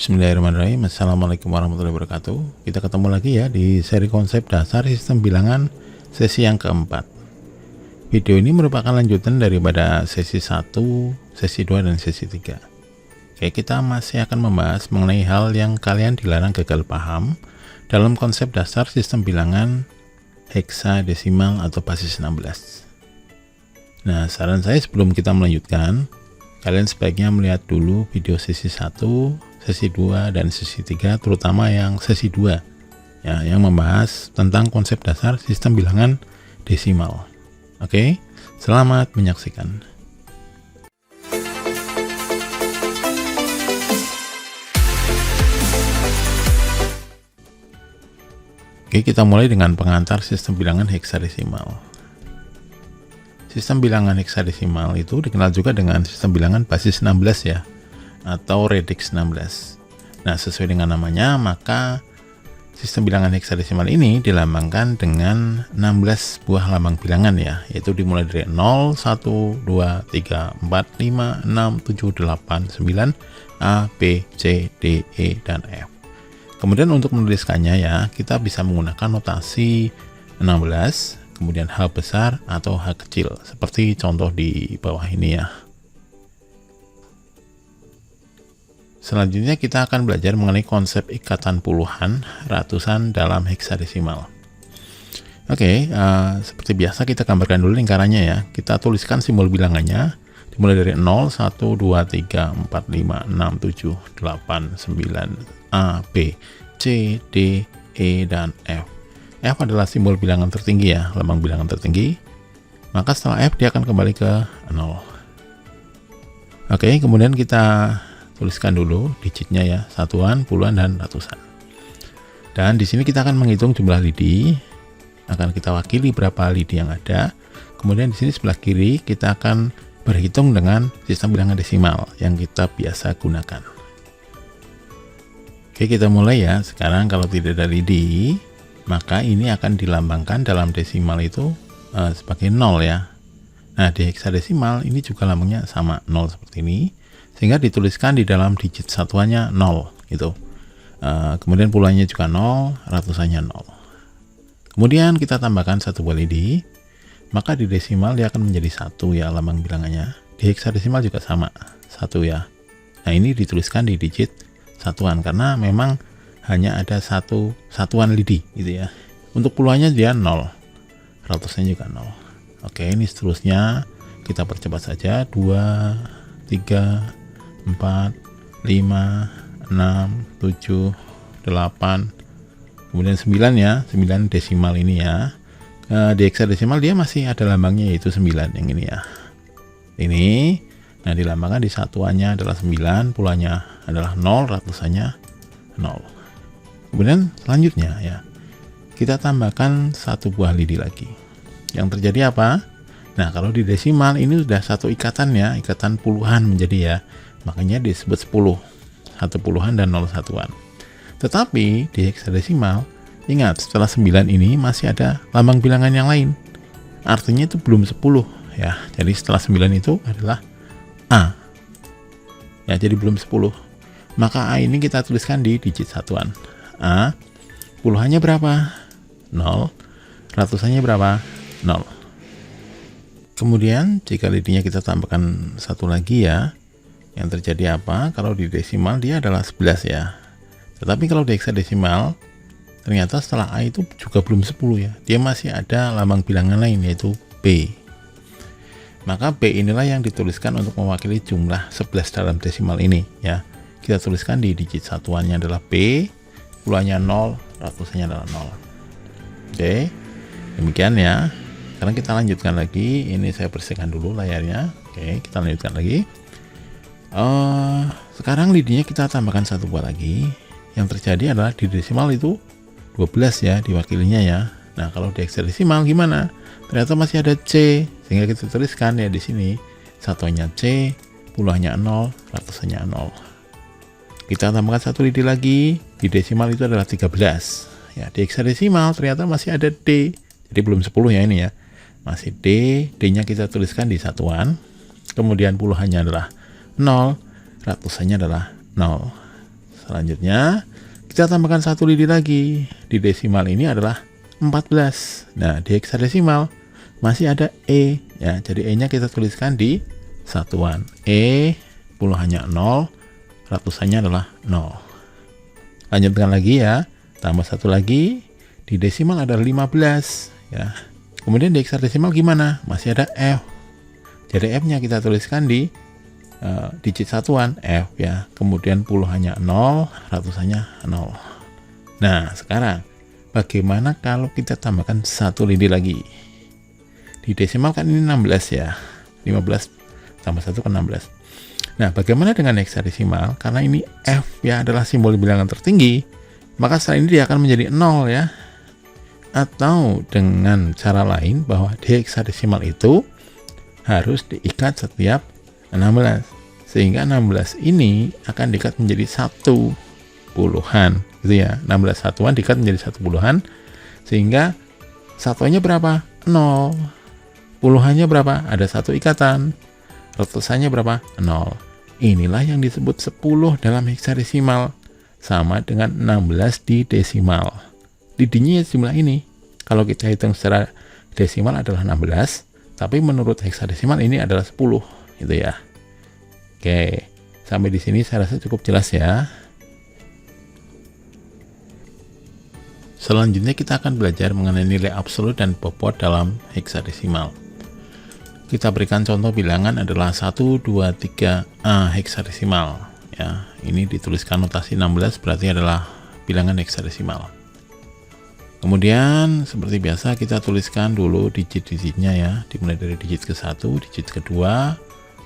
Bismillahirrahmanirrahim. Assalamualaikum warahmatullahi wabarakatuh. Kita ketemu lagi ya di seri konsep dasar sistem bilangan sesi yang keempat. Video ini merupakan lanjutan daripada sesi 1, sesi 2, dan sesi 3. Oke, kita masih akan membahas mengenai hal yang kalian dilarang gagal paham dalam konsep dasar sistem bilangan heksadesimal atau basis 16. Nah, saran saya sebelum kita melanjutkan, kalian sebaiknya melihat dulu video sesi 1, sesi 2, dan sesi 3, terutama yang sesi 2 ya, yang membahas tentang konsep dasar sistem bilangan desimal. Oke, selamat menyaksikan. Oke, kita mulai dengan pengantar sistem bilangan heksadesimal. Sistem bilangan heksadesimal itu dikenal juga dengan sistem bilangan basis 16 ya, atau radix 16. Nah, sesuai dengan namanya, maka sistem bilangan heksadesimal ini dilambangkan dengan 16 buah lambang bilangan ya, yaitu dimulai dari 0, 1, 2, 3, 4, 5, 6, 7, 8, 9, A, B, C, D, E, dan F. Kemudian untuk menuliskannya ya, kita bisa menggunakan notasi 16, kemudian H besar atau H kecil, seperti contoh di bawah ini ya. Selanjutnya kita akan belajar mengenai konsep ikatan puluhan, ratusan dalam heksadesimal. Oke, seperti biasa kita gambarkan dulu lingkarannya ya. Kita tuliskan simbol bilangannya, dimulai dari 0, 1, 2, 3, 4, 5, 6, 7, 8, 9, A, B, C, D, E, dan F. F adalah simbol bilangan tertinggi ya, lambang bilangan tertinggi. Maka setelah F dia akan kembali ke 0. Oke, kemudian kita tuliskan dulu digitnya ya, satuan, puluhan, dan ratusan. Dan di sini kita akan menghitung jumlah lidi. Akan kita wakili berapa lidi yang ada. Kemudian di sini sebelah kiri kita akan berhitung dengan sistem bilangan desimal yang kita biasa gunakan. Oke, kita mulai ya. Sekarang kalau tidak ada lidi, maka ini akan dilambangkan dalam desimal itu sebagai 0 ya. Nah, di heksadesimal ini juga lambangnya sama 0 seperti ini, sehingga dituliskan di dalam digit satuannya 0 gitu. Kemudian puluhannya juga 0, ratusannya 0. Kemudian kita tambahkan satu buah lidi, maka di desimal dia akan menjadi 1 ya lambang bilangannya. Di heksadesimal juga sama, 1 ya. Nah, ini dituliskan di digit satuan karena memang hanya ada satu satuan lidi gitu ya. Untuk puluhannya dia 0, ratusannya juga 0. Oke, ini seterusnya kita percepat saja. 2, 3, 4, 5, 6, 7, 8, kemudian 9 ya, 9 desimal ini ya. Di heksadesimal dia masih ada lambangnya, yaitu 9 yang ini ya. Ini, nah dilambangkan di satuannya adalah 9, puluhannya adalah 0, ratusannya 0. Kemudian selanjutnya ya, kita tambahkan satu buah lidi lagi. Yang terjadi apa? Nah, kalau di desimal ini sudah satu ikatan ya, ikatan puluhan menjadi ya. Makanya disebut 10, 1 puluhan dan 0 satuan. Tetapi di heksadesimal, ingat setelah 9 ini masih ada lambang bilangan yang lain. Artinya itu belum 10 ya. Jadi setelah 9 itu adalah A. Ya, jadi belum 10. Maka A ini kita tuliskan di digit satuan. A, puluhannya berapa? 0. Ratusannya berapa? 0. Kemudian jika lidinya kita tambahkan satu lagi ya, yang terjadi apa? Kalau di desimal dia adalah 11 ya. Tetapi kalau di heksadesimal, ternyata setelah A itu juga belum 10 ya. Dia masih ada lambang bilangan lain, yaitu B. Maka B inilah yang dituliskan untuk mewakili jumlah 11 dalam desimal ini ya. Kita tuliskan di digit satuannya adalah B, puluhannya 0, ratusannya adalah 0. Oke, demikian ya. Sekarang kita lanjutkan lagi. Ini saya bersihkan dulu layarnya. Oke, kita lanjutkan lagi. Sekarang lidinya kita tambahkan satu buah lagi. Yang terjadi adalah di desimal itu 12 ya diwakilinya ya. Nah, kalau di heksadesimal gimana? Ternyata masih ada C, sehingga kita tuliskan ya di sini satuannya C, puluhannya 0, ratusannya 0. Kita tambahkan satu lidi lagi. Di desimal itu adalah 13 ya. Di heksadesimal ternyata masih ada D, jadi belum 10 ya ini ya. Masih D, D-nya kita tuliskan di satuan. Kemudian puluhannya adalah 0, ratusannya adalah 0. Selanjutnya kita tambahkan 1 lidi lagi. Di desimal ini adalah 14. Nah, di heksadesimal masih ada E ya. Jadi E-nya kita tuliskan di satuan. E puluhannya 0, ratusannya adalah 0. Lanjutkan lagi ya. Tambah 1 lagi. Di desimal ada 15 ya. Kemudian di heksadesimal gimana? Masih ada F. Jadi F-nya kita tuliskan di digit satuan F ya. Kemudian puluhannya 0, ratusannya 0. Nah, sekarang bagaimana kalau kita tambahkan 1 lidi lagi? Di desimal kan ini 16 ya. 15 tambah 1 kan 16. Nah, bagaimana dengan heksadesimal? Karena ini F ya adalah simbol bilangan tertinggi, maka setelah ini dia akan menjadi 0 ya. Atau dengan cara lain bahwa di heksadesimal itu harus diikat setiap 16, sehingga 16 ini akan diikat menjadi 1 puluhan gitu ya. 16 satuan diikat menjadi 1 puluhan, sehingga satuannya berapa? 0. Puluhannya berapa? Ada 1 ikatan. Ratusannya berapa? 0. Inilah yang disebut 10 dalam heksadesimal, sama dengan 16 di desimal. Lidinya jumlah ini. Kalau kita hitung secara desimal adalah 16, tapi menurut heksadesimal ini adalah 10 gitu ya. Oke, sampai di sini saya rasa cukup jelas ya. Selanjutnya kita akan belajar mengenai nilai absolut dan bobot dalam heksadesimal. Kita berikan contoh bilangan adalah 1, 2, 3 heksadesimal ya. Ini dituliskan notasi 16 berarti adalah bilangan heksadesimal. Kemudian seperti biasa kita tuliskan dulu digit-digitnya ya, dimulai dari digit ke-1, digit ke-2,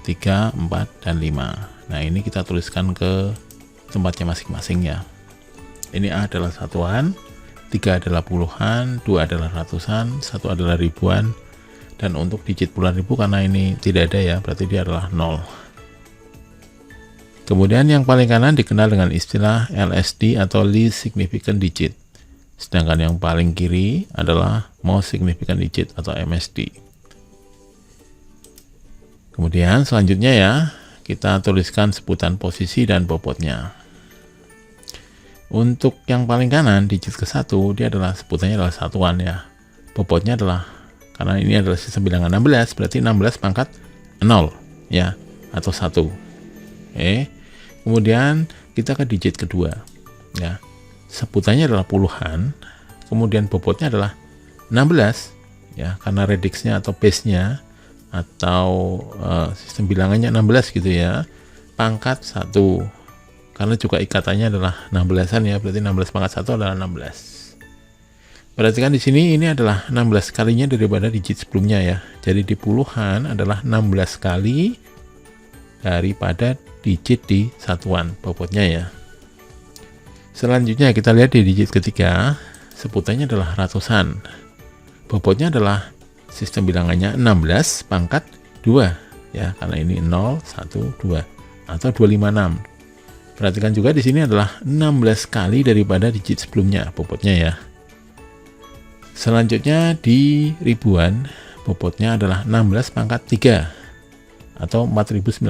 3, 4, dan 5. Nah, ini kita tuliskan ke tempatnya masing-masing ya. Ini A adalah satuan, 3 adalah puluhan, 2 adalah ratusan, 1 adalah ribuan, dan untuk digit puluhan ribu karena ini tidak ada ya, berarti dia adalah 0. Kemudian yang paling kanan dikenal dengan istilah LSD atau least significant digit. Sedangkan yang paling kiri adalah most significant digit atau MSD. Kemudian selanjutnya ya, kita tuliskan sebutan posisi dan bobotnya. Untuk yang paling kanan, digit ke-1, dia adalah sebutannya adalah satuan ya. Bobotnya adalah, karena ini adalah sistem bilangan 16, berarti 16 pangkat 0 ya, atau 1. Kemudian kita ke digit kedua ya. Sebutannya adalah puluhan, kemudian bobotnya adalah 16 ya, karena radiksnya atau base-nya atau sistem bilangannya 16 gitu ya, pangkat 1, karena juga ikatannya adalah 16-an ya, berarti 16 pangkat 1 adalah 16. Perhatikan di sini ini adalah 16 kalinya daripada digit sebelumnya ya, jadi di puluhan adalah 16 kali daripada digit di satuan bobotnya ya. Selanjutnya kita lihat di digit ketiga, sebutannya adalah ratusan. Bobotnya adalah sistem bilangannya 16 pangkat 2 ya, karena ini 0, 1, 2 atau 256. Perhatikan juga di sini adalah 16 kali daripada digit sebelumnya bobotnya ya. Selanjutnya di ribuan, bobotnya adalah 16 pangkat 3 atau 4096.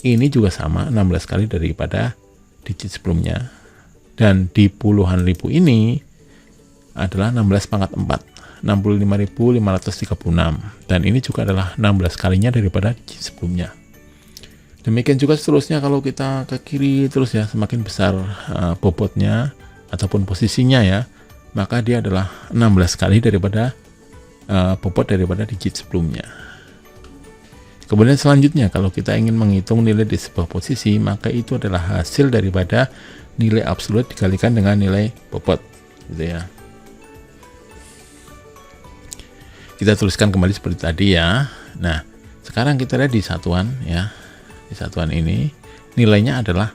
Ini juga sama 16 kali daripada digit sebelumnya. Dan di puluhan ribu ini adalah 16 pangkat 4, 65.536, dan ini juga adalah 16 kalinya daripada digit sebelumnya. Demikian juga seterusnya, kalau kita ke kiri terus ya, semakin besar bobotnya ataupun posisinya ya, maka dia adalah 16 kali daripada bobot daripada digit sebelumnya. Kemudian selanjutnya, kalau kita ingin menghitung nilai di sebuah posisi, maka itu adalah hasil daripada nilai absolut dikalikan dengan nilai bobot gitu ya. Kita tuliskan kembali seperti tadi ya. Nah, sekarang kita lihat di satuan ya. Di satuan ini nilainya adalah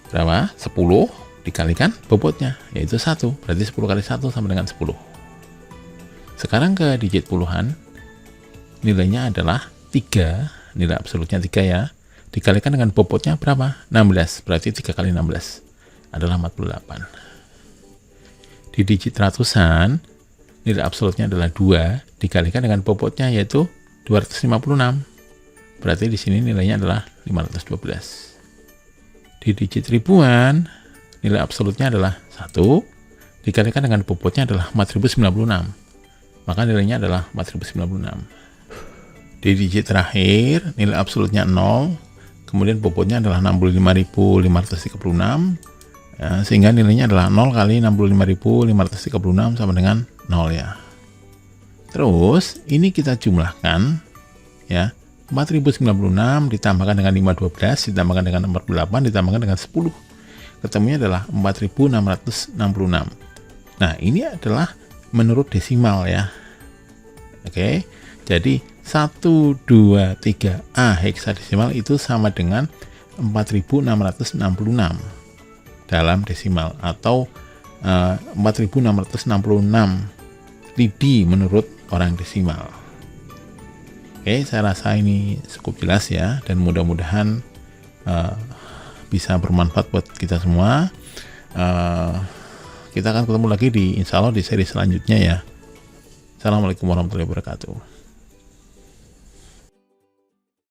berapa? 10 dikalikan bobotnya, yaitu 1. Berarti 10 kali 1 sama dengan 10. Sekarang ke digit puluhan, nilainya adalah 3, nilai absolutnya 3 ya, dikalikan dengan bobotnya berapa? 16, berarti 3 kali 16 adalah 48. Di digit ratusan, nilai absolutnya adalah 2, dikalikan dengan bobotnya yaitu 256, berarti di sini nilainya adalah 512. Di digit ribuan, nilai absolutnya adalah 1, dikalikan dengan bobotnya adalah 4096. Maka nilainya adalah 4096. Di digit terakhir, nilai absolutnya 0, kemudian bobotnya adalah 65.536, ya, sehingga nilainya adalah 0 kali 65.536 sama dengan 0 ya. Terus, ini kita jumlahkan, ya, 4096 ditambahkan dengan 512, ditambahkan dengan 48, ditambahkan dengan 10. Ketemunya adalah 4666. Nah, ini adalah menurut desimal ya. Oke, jadi 123A heksadesimal itu sama dengan 4666 dalam desimal, atau 4666 lidi menurut orang desimal. Oke, saya rasa ini cukup jelas ya, dan mudah-mudahan bisa bermanfaat buat kita semua. Kita akan ketemu lagi insya Allah di seri selanjutnya ya. Assalamualaikum warahmatullahi wabarakatuh.